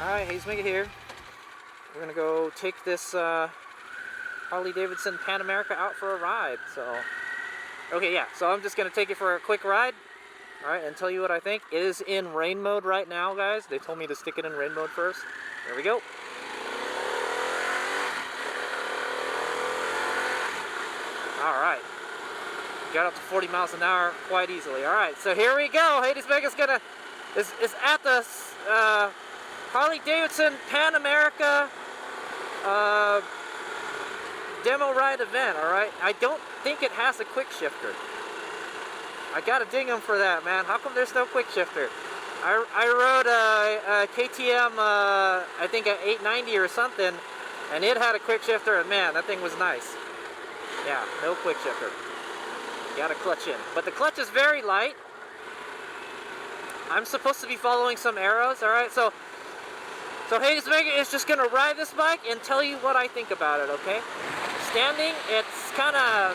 Hi, HadesOmega here. We're gonna go take this Harley Davidson Pan America out for a ride. So I'm just gonna take it for a quick ride, all right, and tell you what I think. It is in rain mode right now, guys. They told me to stick it in rain mode first. There we go. All right, got up to 40 miles an hour quite easily. All right, so here we go. HadesOmega is at the Harley Davidson Pan America demo ride event, alright? I don't think it has a quick shifter. I gotta ding them for that, man. How come there's no quick shifter? I rode a KTM, I think an 890 or something, and it had a quick shifter, and man, that thing was nice. Yeah, no quick shifter. You gotta clutch in. But the clutch is very light. I'm supposed to be following some arrows, alright? So HadesOmega is just gonna ride this bike and tell you what I think about it, okay? Standing, it's kinda,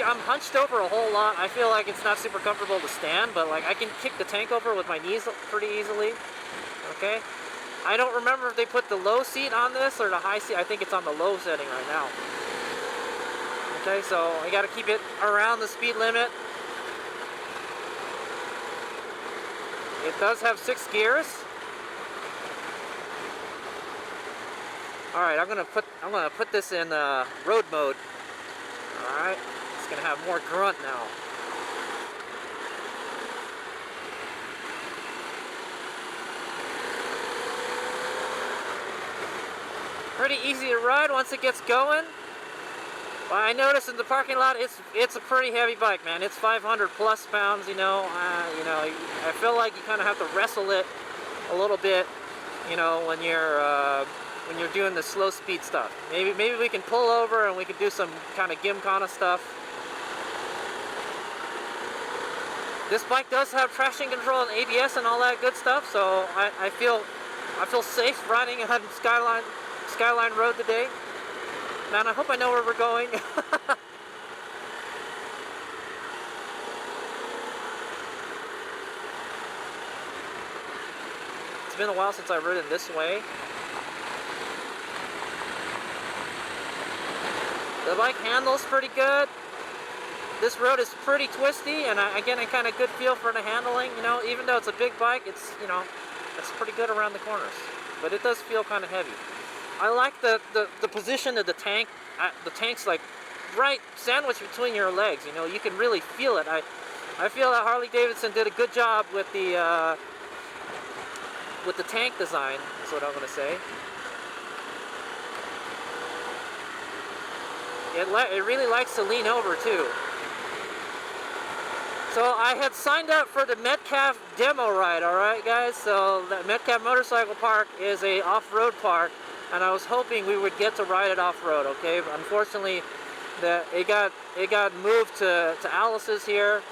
I'm hunched over a whole lot. I feel like it's not super comfortable to stand, but like I can kick the tank over with my knees pretty easily, okay? I don't remember if they put the low seat on this or the high seat. I think it's on the low setting right now. Okay, so I gotta keep it around the speed limit. It does have 6 gears. All right, I'm gonna put this in road mode. All right, it's gonna have more grunt now. Pretty easy to ride once it gets going. Well, I noticed in the parking lot, it's a pretty heavy bike, man. It's 500 plus pounds. You know, I feel like you kind of have to wrestle it a little bit. You know, when you're doing the slow speed stuff. Maybe we can pull over and we can do some kind of gymkhana stuff. This bike does have traction control and ABS and all that good stuff, so I feel safe riding on Skyline Road today. Man, I hope I know where we're going. It's been a while since I've ridden this way. The bike handles pretty good. This road is pretty twisty, and I get a kind of good feel for the handling. You know, even though it's a big bike, it's pretty good around the corners. But it does feel kind of heavy. I like the position of the tank. The tank's like right sandwiched between your legs. You know, you can really feel it. I feel that Harley Davidson did a good job with the tank design. Is what I'm gonna say. It really likes to lean over too. So I had signed up for the Metcalf demo ride, alright guys? So the Metcalf Motorcycle Park is a off-road park, and I was hoping we would get to ride it off-road, okay? But unfortunately, it got moved to Alice's here,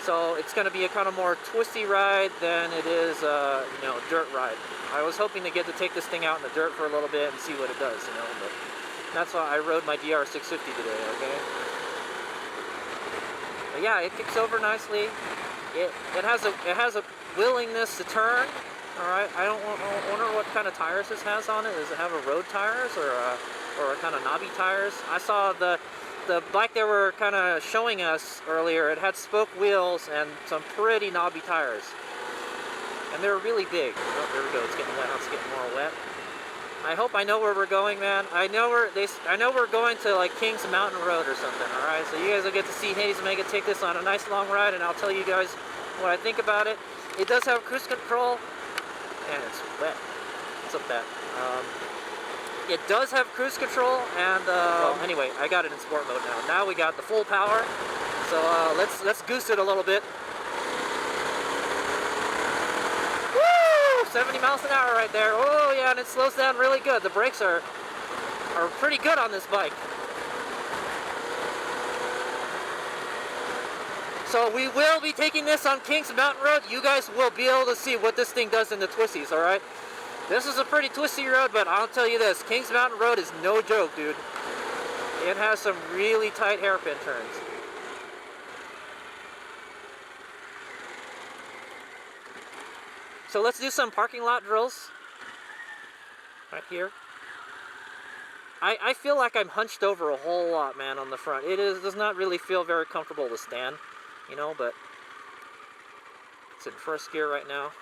so it's going to be a kind of more twisty ride than it is dirt ride. I was hoping to get to take this thing out in the dirt for a little bit and see what it does, you know, but that's why I rode my DR650 today, okay? But yeah, it kicks over nicely. It has a willingness to turn. All right, I wonder what kind of tires this has on it. Does it have a road tires or a kind of knobby tires? I saw the bike they were kind of showing us earlier. It had spoke wheels and some pretty knobby tires, and they're really big. Oh, there we go. It's getting wet. It's getting more wet. I hope I know where we're going, man. I know we're going to like Kings Mountain Road or something. All right, so you guys will get to see HadesOmega take this on a nice long ride, and I'll tell you guys what I think about it. It does have cruise control, and it's wet. What's up, that? It does have cruise control, and well, anyway, I got it in sport mode now. Now we got the full power, so let's goose it a little bit. 70 miles an hour right there. Oh yeah, and it slows down really good. The brakes are pretty good on this bike. So we will be taking this on Kings Mountain Road. You guys will be able to see what this thing does in the twisties, alright? This is a pretty twisty road, but I'll tell you this, Kings Mountain Road is no joke, dude. It has some really tight hairpin turns. So let's do some parking lot drills. right here. I feel like I'm hunched over a whole lot, man, on the front. Does not really feel very comfortable to stand, you know, but it's in first gear right now.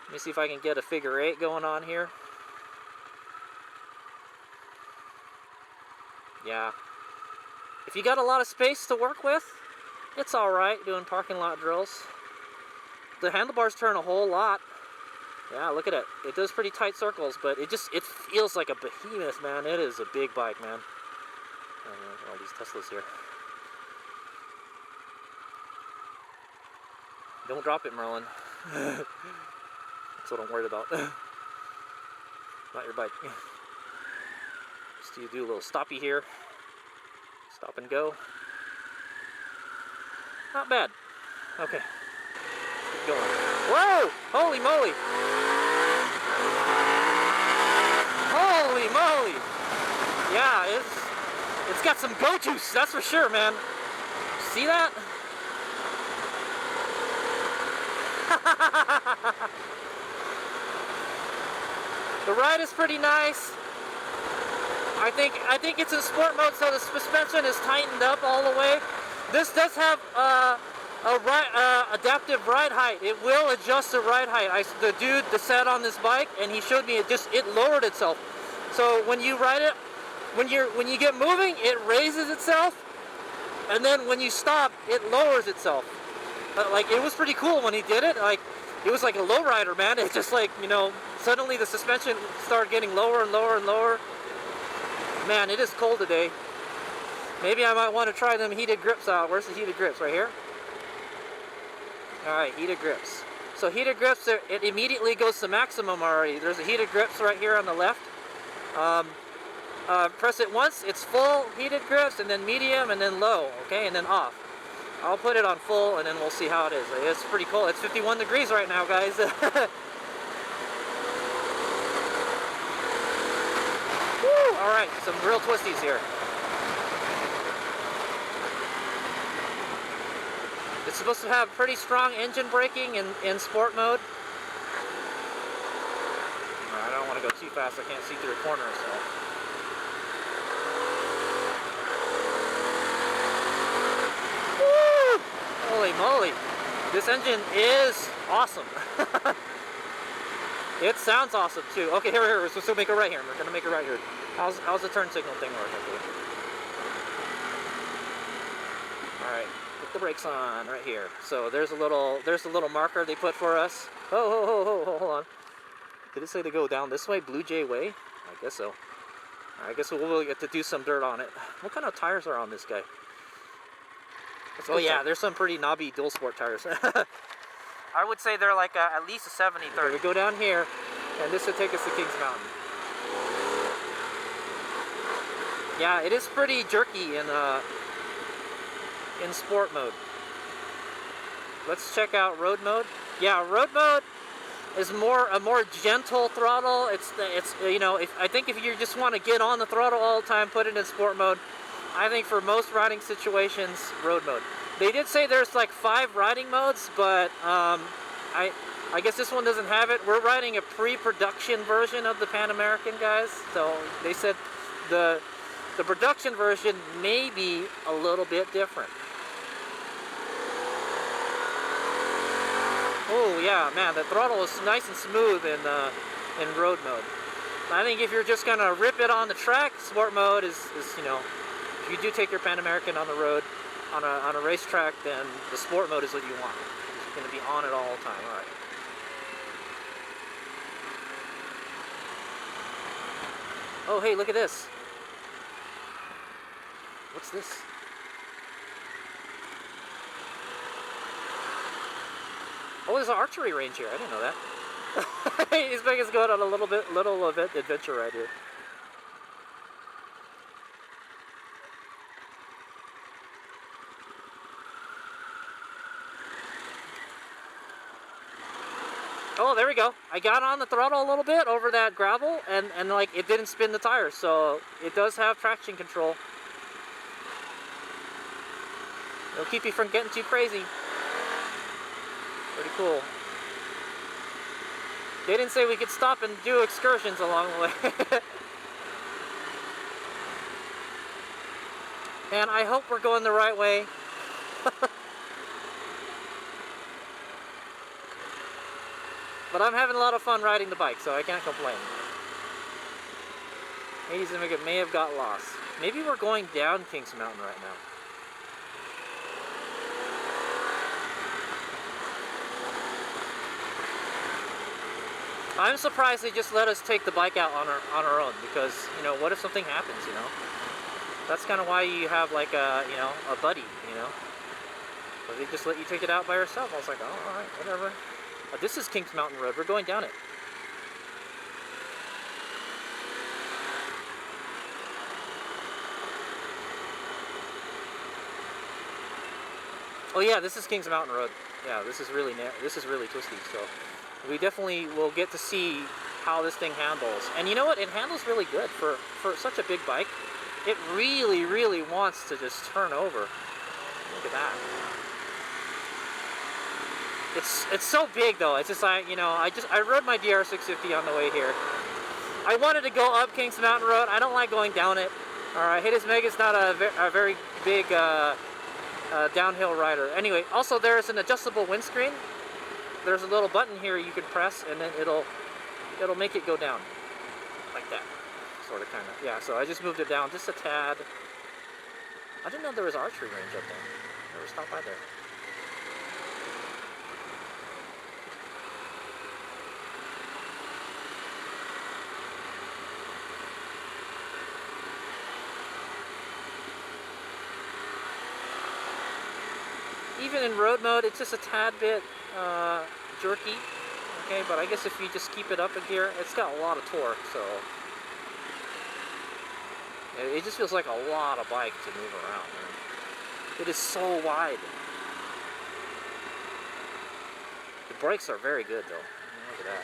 Let me see if I can get a figure 8 going on here. Yeah. If you got a lot of space to work with, it's alright doing parking lot drills. The handlebars turn a whole lot. Yeah, look at it. It does pretty tight circles, but it feels like a behemoth, man. It is a big bike, man. All these Teslas here. Don't drop it, Merlin. That's what I'm worried about. Not your bike. Just you do a little stoppy here. Stop and go. Not bad. Okay. Keep going. Whoa! Holy moly! Holy moly! Yeah, it's got some go juice, that's for sure, man. See that? The ride is pretty nice. I think it's in sport mode, so the suspension is tightened up all the way. This does have adaptive ride height. It will adjust the ride height. The dude that sat on this bike, and he showed me it lowered itself. So when you ride it, when you get moving, it raises itself, and then when you stop, it lowers itself. Like, it was pretty cool when he did it. Like, it was like a lowrider, man. It's just like, you know, suddenly the suspension started getting lower and lower and lower. Man, it is cold today. Maybe I might want to try them heated grips out. Where's the heated grips? Right here? Alright, heated grips. So heated grips, it immediately goes to maximum already. There's a heated grips right here on the left. Press it once, it's full heated grips, and then medium, and then low, okay, and then off. I'll put it on full, and then we'll see how it is. It's pretty cool. It's 51 degrees right now, guys. Alright, some real twisties here. It's supposed to have pretty strong engine braking in sport mode. I don't want to go too fast, I can't see through a corner, so. Woo! Holy moly. This engine is awesome. It sounds awesome too. Okay, here, we're supposed to make a right here. We're gonna make a right here. How's the turn signal thing work? Alright, put the brakes on right here. So there's a little marker they put for us. Hold on. Did it say to go down this way? Blue Jay Way? I guess so. I guess we'll get to do some dirt on it. What kind of tires are on this guy? Oh yeah, there's some pretty knobby dual sport tires. I would say they're like at least a 70/30. We go down here, and this will take us to Kings Mountain. Yeah, it is pretty jerky in sport mode. Let's check out road mode. Yeah, road mode is a more gentle throttle. It's you know, I think if you just want to get on the throttle all the time, put it in sport mode. I think for most riding situations, road mode. They did say there's like 5 riding modes, but I guess this one doesn't have it. We're riding a pre-production version of the Pan American, guys. So they said the production version may be a little bit different. Oh yeah, man, the throttle is nice and smooth in road mode. I think if you're just gonna rip it on the track, sport mode is you know, if you do take your Pan American on the road, on a racetrack, then the sport mode is what you want. It's gonna be on it all the time. All right. Oh hey, look at this. What's this? Oh, there's an archery range here. I didn't know that. He's making us go on a little adventure right here. Oh, there we go. I got on the throttle a little bit over that gravel, and like it didn't spin the tires, so it does have traction control. It'll keep you from getting too crazy. Pretty cool. They didn't say we could stop and do excursions along the way. And I hope we're going the right way. But I'm having a lot of fun riding the bike, so I can't complain. HadesOmega may have got lost. Maybe we're going down Kings Mountain right now. I'm surprised they just let us take the bike out on our own, because, you know, what if something happens, you know? That's kind of why you have like a, you know, a buddy, you know? But they just let you take it out by yourself. I was like, oh, alright, whatever. This is Kings Mountain Road. We're going down it. Oh yeah, this is Kings Mountain Road. Yeah, this is really twisty. So we definitely will get to see how this thing handles. And you know what? It handles really good for such a big bike. It really, really wants to just turn over. Look at that. It's so big though. It's just like, you know, I rode my DR650 on the way here. I wanted to go up Kings Mountain Road. I don't like going down it. Alright, HadesOmega is not a very big downhill rider. Anyway, also there's an adjustable windscreen. There's a little button here you can press, and then it'll make it go down. Like that. Sort of, kind of. Yeah, so I just moved it down just a tad. I didn't know there was archery range up there. Never stopped by there. Even in road mode, it's just a tad bit jerky, okay, but I guess if you just keep it up a gear, it's got a lot of torque, so it just feels like a lot of bike to move around, man. It is so wide. The brakes are very good, though. Look at that.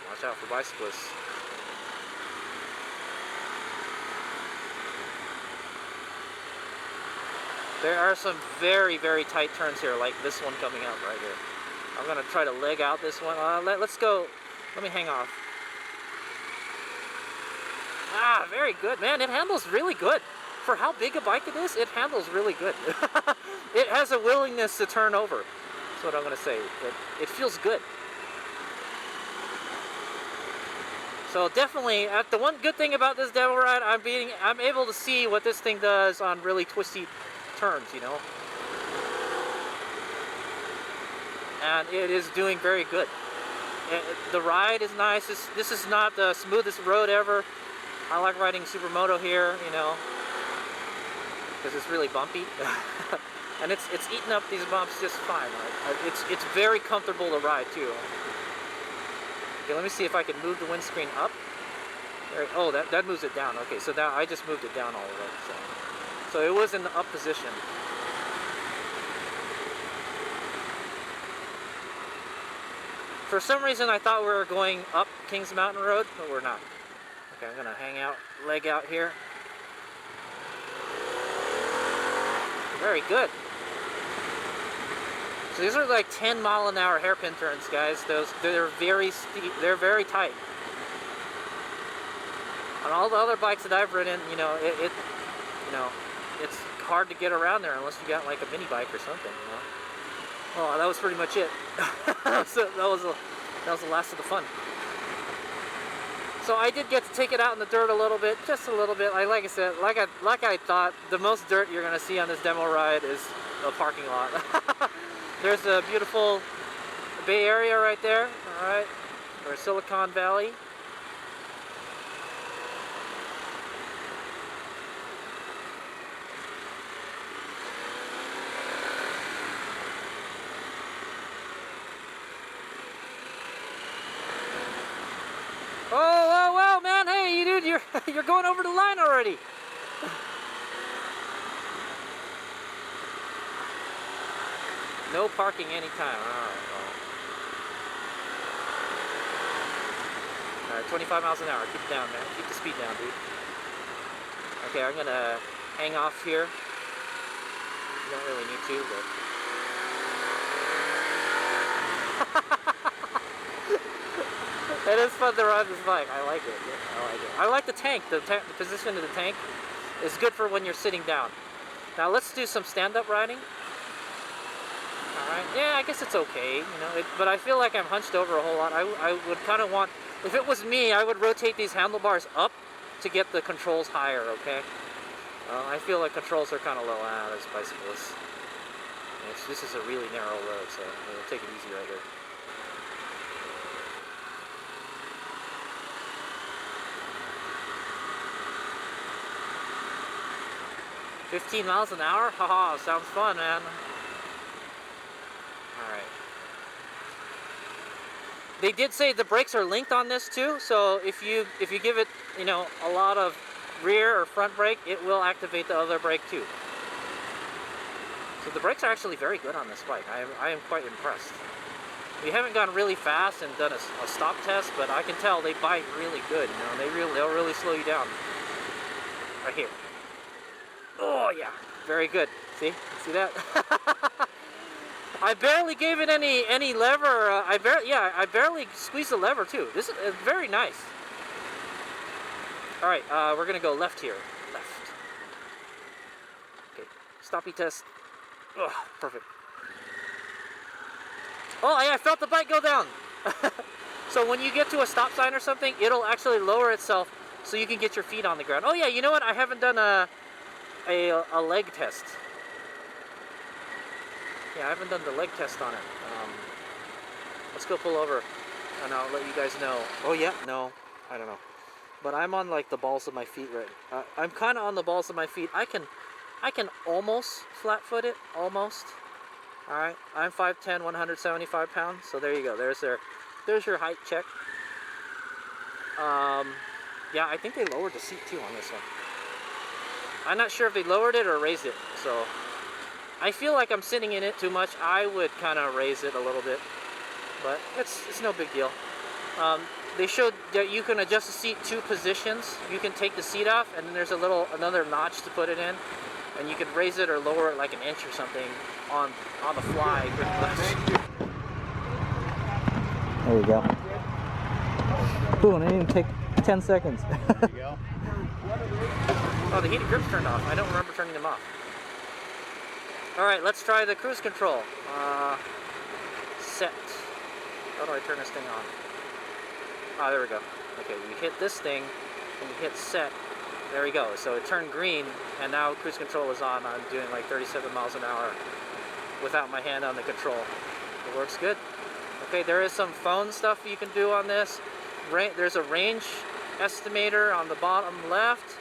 Watch out for bicyclists. There are some very, very tight turns here, like this one coming up right here. I'm gonna try to leg out this one. Let's go. Let me hang off. Ah, very good, man. It handles really good. For how big a bike it is, it handles really good. It has a willingness to turn over. That's what I'm gonna say. It feels good. So definitely, the one good thing about this demo ride, I'm able to see what this thing does on really twisty turns, you know. And it is doing very good. The ride is nice. This is not the smoothest road ever. I like riding Supermoto here, you know, because it's really bumpy. And it's eating up these bumps just fine. Right? It's very comfortable to ride too. Okay, let me see if I can move the windscreen up. There, oh, that moves it down. Okay, so now I just moved it down all the way. So it was in the up position. For some reason, I thought we were going up Kings Mountain Road, but we're not. Okay, I'm gonna hang out, leg out here. Very good. So these are like 10-mile-an-hour hairpin turns, guys. They're very steep. They're very tight. On all the other bikes that I've ridden, you know, it's hard to get around there unless you got like a mini bike or something, you know. Oh, that was pretty much it. So that was the last of the fun. So I did get to take it out in the dirt a little bit, just a little bit. Like I said, like I thought, the most dirt you're gonna see on this demo ride is a parking lot. There's a beautiful Bay Area right there, all right, or Silicon Valley. Oh, wow, man, hey, dude, you're going over the line already. No parking anytime. Alright, well. Alright, 25 miles an hour. Keep it down, man. Keep the speed down, dude. Okay, I'm gonna hang off here. You don't really need to, but... It is fun to ride this bike. I like it. Yeah, I like it. I like the tank. The position of the tank is good for when you're sitting down. Now let's do some stand-up riding. Alright. Yeah, I guess it's okay, you know. But I feel like I'm hunched over a whole lot. I would kind of want... If it was me, I would rotate these handlebars up to get the controls higher, okay? I feel like controls are kind of low. There's bicyclists. This is a really narrow road, so we'll take it easy right here. $15 miles an hour? Haha, sounds fun, man. Alright. They did say the brakes are linked on this too, so if you give it, you know, a lot of rear or front brake, it will activate the other brake too. So the brakes are actually very good on this bike. I am quite impressed. We haven't gone really fast and done a stop test, but I can tell they bite really good. You know, they'll really slow you down. Right here. Oh yeah, very good. See that? I barely gave it any lever. I barely squeezed the lever too. This is very nice. All right, we're gonna go left here. Left. Okay, stoppie test. Oh, perfect. Oh, I felt the bike go down. So when you get to a stop sign or something, it'll actually lower itself so you can get your feet on the ground. Oh yeah, you know what? I haven't done a leg test. Yeah, I haven't done the leg test on it. Let's go pull over and I'll let you guys know. Oh yeah, no, I don't know. But I'm on like the balls of my feet right. I'm kind of on the balls of my feet. I can almost flat foot it, almost. All right, I'm 5'10", 175 pounds. So there you go. There's your height check. Yeah, I think they lowered the seat too on this one. I'm not sure if they lowered it or raised it. So I feel like I'm sitting in it too much. I would kind of raise it a little bit, but it's no big deal. They showed that you can adjust the seat 2 positions. You can take the seat off, and then there's another notch to put it in, and you can raise it or lower it like an inch or something on the fly. There you go. Boom! It didn't even take 10 seconds. There you go. Oh, the heated grips turned off. I don't remember turning them off. All right, let's try the cruise control. Set. How do I turn this thing on? Ah, there we go. Okay, you hit this thing, and you hit set. There we go. So it turned green, and now cruise control is on. I'm doing like 37 miles an hour without my hand on the control. It works good. Okay, there is some phone stuff you can do on this. There's a range estimator on the bottom left.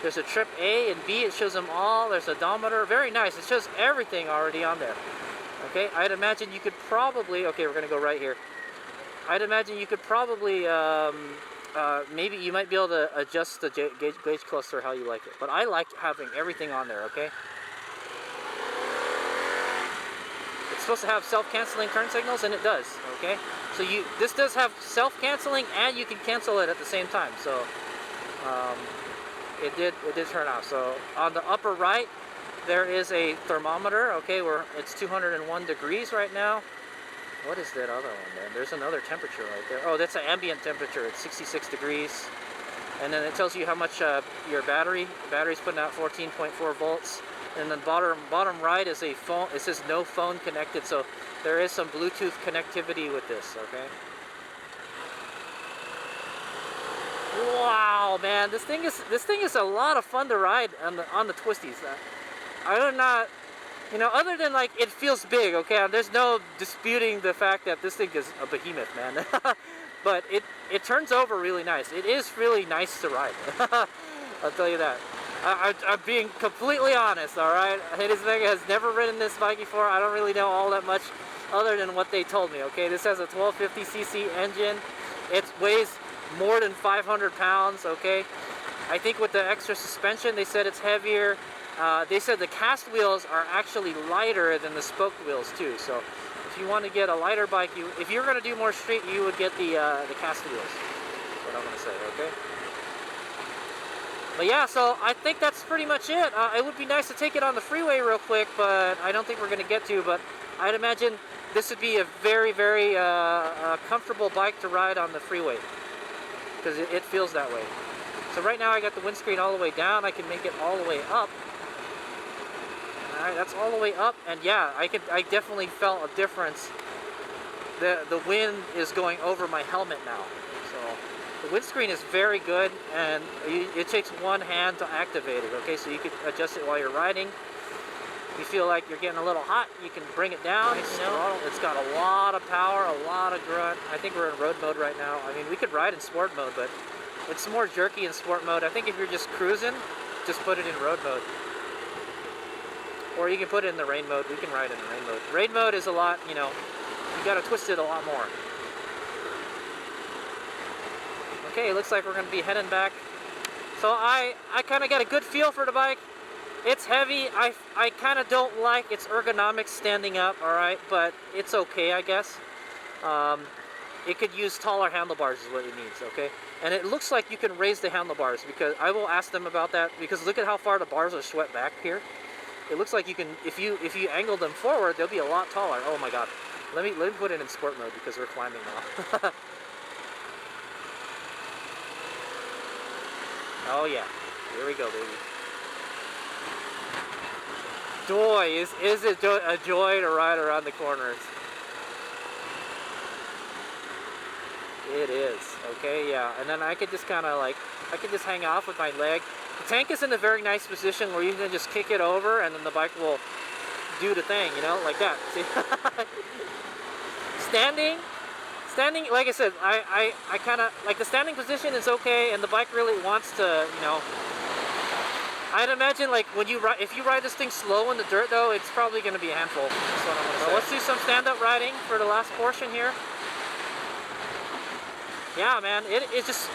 There's a trip A and B. It shows them all. There's a odometer. Very nice. It shows everything already on there. Okay, I'd imagine you could probably... Okay, we're going to go right here. I'd imagine you could probably... maybe you might be able to adjust the gauge cluster how you like it. But I like having everything on there, okay? It's supposed to have self-canceling turn signals, and it does, okay? So this does have self-canceling, and you can cancel it at the same time. So... It did turn off. So on the upper right, there is a thermometer. Okay, it's 201 degrees right now. What is that other one then? There's another temperature right there. Oh, that's an ambient temperature. It's 66 degrees. And then it tells you how much your battery's putting out 14.4 volts. And then bottom right is a phone. It says no phone connected. So there is some Bluetooth connectivity with this. Okay. Wow, man, this thing is a lot of fun to ride on the twisties. I'm not, you know, other than like it feels big. Okay, there's no disputing the fact that this thing is a behemoth, man. But it turns over really nice. It is really nice to ride. I'll tell you that. I'm being completely honest. All right, HadesOmega has never ridden this bike before. I don't really know all that much other than what they told me. Okay, this has a 1250cc engine. It weighs more than 500 pounds, okay? I think with the extra suspension, they said it's heavier. They said the cast wheels are actually lighter than the spoke wheels too. So if you want to get a lighter bike, if you're going to do more street, you would get the cast wheels. That's what I'm going to say, okay? But yeah, so I think that's pretty much it. It would be nice to take it on the freeway real quick, but I don't think we're going to get to. But I'd imagine this would be a very, very comfortable bike to ride on the freeway, because it feels that way. So right now I got the windscreen all the way down. I can make it all the way up. All right, that's all the way up, and yeah, I definitely felt a difference. The wind is going over my helmet now. So the windscreen is very good, and it takes one hand to activate it. Okay, so you can adjust it while you're riding. If you feel like you're getting a little hot, you can bring it down. You know? It's got a lot of power, a lot of grunt. I think we're in road mode right now. I mean, we could ride in sport mode, but it's more jerky in sport mode. I think if you're just cruising, just put it in road mode. Or you can put it in the rain mode. We can ride in the rain mode. Rain mode is a lot, you know, you gotta twist it a lot more. Okay, it looks like we're gonna be heading back. So I kind of got a good feel for the bike. It's heavy. I kind of don't like its ergonomics standing up, alright, but it's okay, I guess. It could use taller handlebars is what it needs, okay? And it looks like you can raise the handlebars, because I will ask them about that, because look at how far the bars are swept back here. It looks like you can, if you angle them forward, they'll be a lot taller. Oh my god. Let me put it in sport mode because we're climbing now. Oh yeah. Here we go, baby. Joy, is it a joy to ride around the corners? It is. Okay, yeah. And then I could just kind of like, I could just hang off with my leg. The tank is in a very nice position where you can just kick it over and then the bike will do the thing, you know, like that. See? Standing, like I said, I kind of, like the standing position is okay, and the bike really wants to, you know, I'd imagine like when you ride, if you ride this thing slow in the dirt though, it's probably going to be a handful. That's what I'm going to say. Let's do some stand-up riding for the last portion here. Yeah, man, it's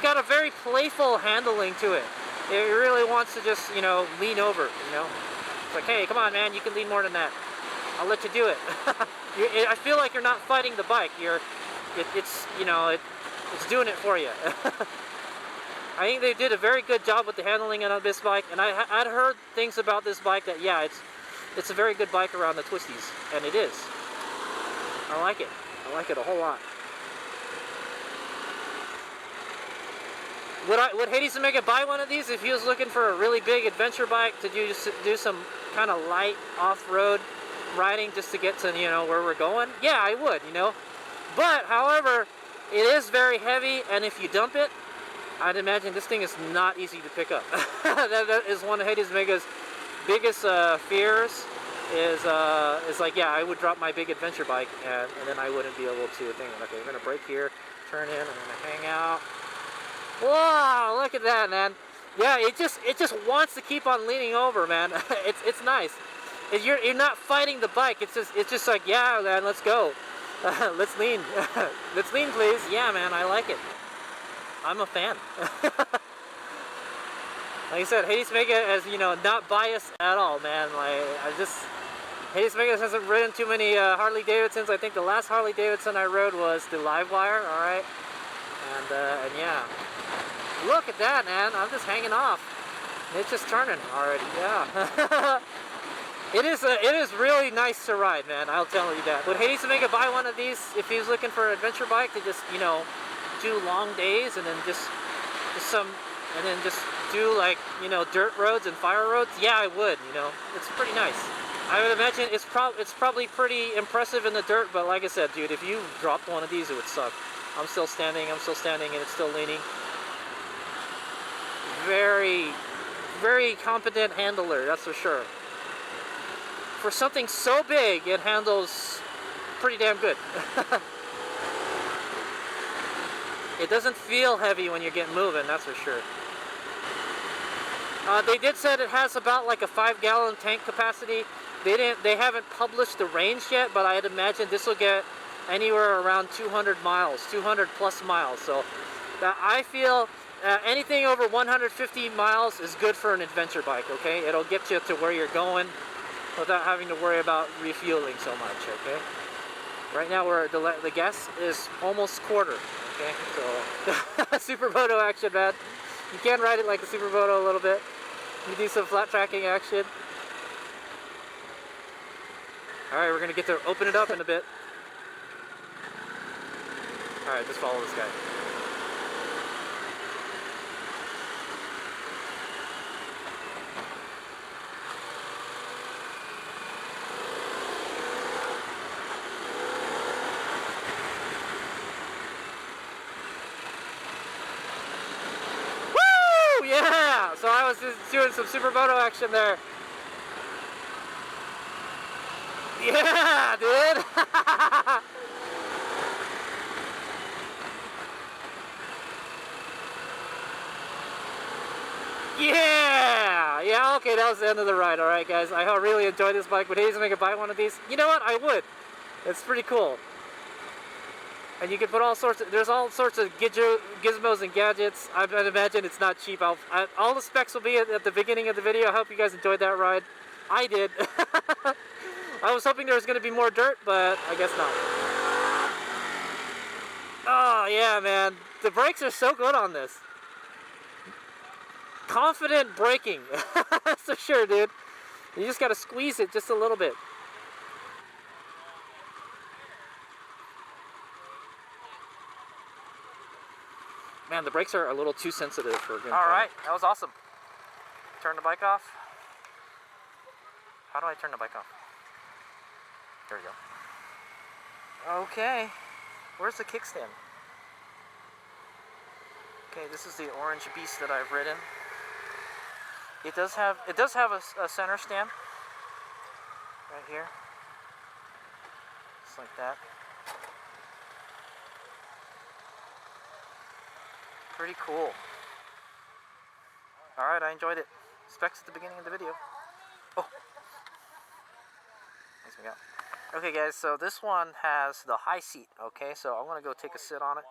got a very playful handling to it. It really wants to just, you know, lean over, you know. It's like, hey, come on, man, you can lean more than that. I'll let you do it. I feel like you're not fighting the bike. It's doing it for you. I think they did a very good job with the handling on this bike, and I'd heard things about this bike that, yeah, it's a very good bike around the twisties, and it is. I like it. I like it a whole lot. Would HadesOmega buy one of these if he was looking for a really big adventure bike to do some kind of light off-road riding just to get to, you know, where we're going? Yeah, I would, you know. But, however, it is very heavy, and if you dump it, I'd imagine this thing is not easy to pick up. that is one of HadesOmega's biggest fears. Is like, yeah, I would drop my big adventure bike, and then I wouldn't be able to think, okay, I'm gonna brake here, turn in, I'm gonna hang out. Wow, look at that, man. Yeah, it just wants to keep on leaning over, man. It's nice. You're not fighting the bike. It's just like, yeah, man, let's go. Let's lean. Let's lean, please. Yeah, man, I like it. I'm a fan. Like I said, HadesOmega is, you know, not biased at all, man. Like, HadesOmega hasn't ridden too many Harley Davidsons. I think the last Harley Davidson I rode was the Livewire, alright? And yeah. Look at that, man. I'm just hanging off. It's just turning already, yeah. It is really nice to ride, man. I'll tell you that. Would HadesOmega buy one of these if he was looking for an adventure bike to just, you know, do long days and then just do like, you know, dirt roads and fire roads? Yeah, I would, you know. It's pretty nice. I would imagine it's probably pretty impressive in the dirt, but like I said, dude, if you dropped one of these, it would suck. I'm still standing, and it's still leaning. Very, very competent handler, that's for sure. For something so big, it handles pretty damn good. It doesn't feel heavy when you get moving, that's for sure. They did say it has about like a 5-gallon tank capacity. They haven't published the range yet, but I'd imagine this will get anywhere around 200 miles, 200 plus miles. So I feel anything over 150 miles is good for an adventure bike, okay? It'll get you to where you're going without having to worry about refueling so much, okay? Right now the gas is almost quarter, okay? So Supermoto action, man. You can ride it like a Supermoto a little bit. You do some flat tracking action. Alright, we're gonna get to open it up in a bit. Alright, just follow this guy. Woo! Yeah! So I was just doing some Supermoto action there. Yeah, dude! Yeah, okay, that was the end of the ride. Alright, guys, I really enjoyed this bike. Would HadesOmega buy one of these? You know what? I would. It's pretty cool. And you can put all sorts of, there's all sorts of gizmos and gadgets. I imagine it's not cheap. All the specs will be at the beginning of the video. I hope you guys enjoyed that ride. I did. I was hoping there was going to be more dirt, but I guess not. Oh, yeah, man. The brakes are so good on this. Confident braking. That's for sure, dude. You just got to squeeze it just a little bit. Man, the brakes are a little too sensitive for a good car. Alright, that was awesome. Turn the bike off. How do I turn the bike off? There we go. Okay. Where's the kickstand? Okay, this is the orange beast that I've ridden. It does have a center stand. Right here. Just like that. Pretty cool. Alright, I enjoyed it. Specs at the beginning of the video. Oh! Nice me out. Okay guys, so this one has the high seat, okay? So I'm going to go take a sit on it.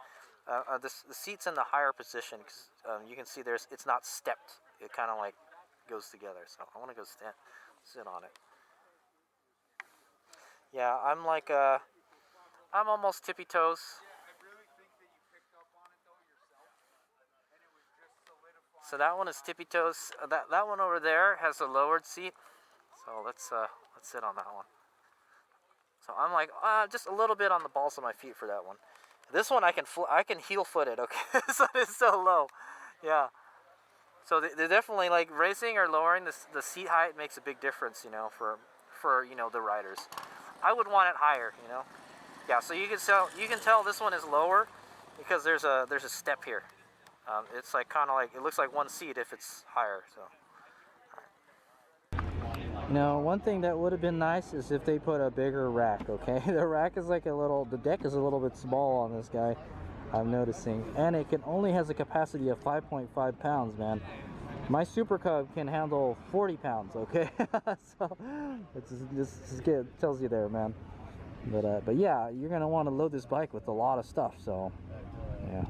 The seat's in the higher position because you can see it's not stepped. It kind of like goes together. So I want to go sit on it. Yeah, I'm like, I'm almost tippy toes. So that one is tippy toes. That one over there has a lowered seat. So let's sit on that one. So I'm like just a little bit on the balls of my feet for that one. This one I can heel foot it. Okay, so it's so low. Yeah. So they're definitely like raising or lowering the seat height makes a big difference, you know, for you know the riders. I would want it higher, you know. Yeah. So you can tell this one is lower because there's a step here. It's like kind of like, it looks like one seat if it's higher, so. You know, one thing that would have been nice is if they put a bigger rack, okay? The rack is like the deck is a little bit small on this guy, I'm noticing. And it only has a capacity of 5.5 pounds, man. My Super Cub can handle 40 pounds, okay? So, it tells you there, man. But yeah, you're going to want to load this bike with a lot of stuff, so, yeah.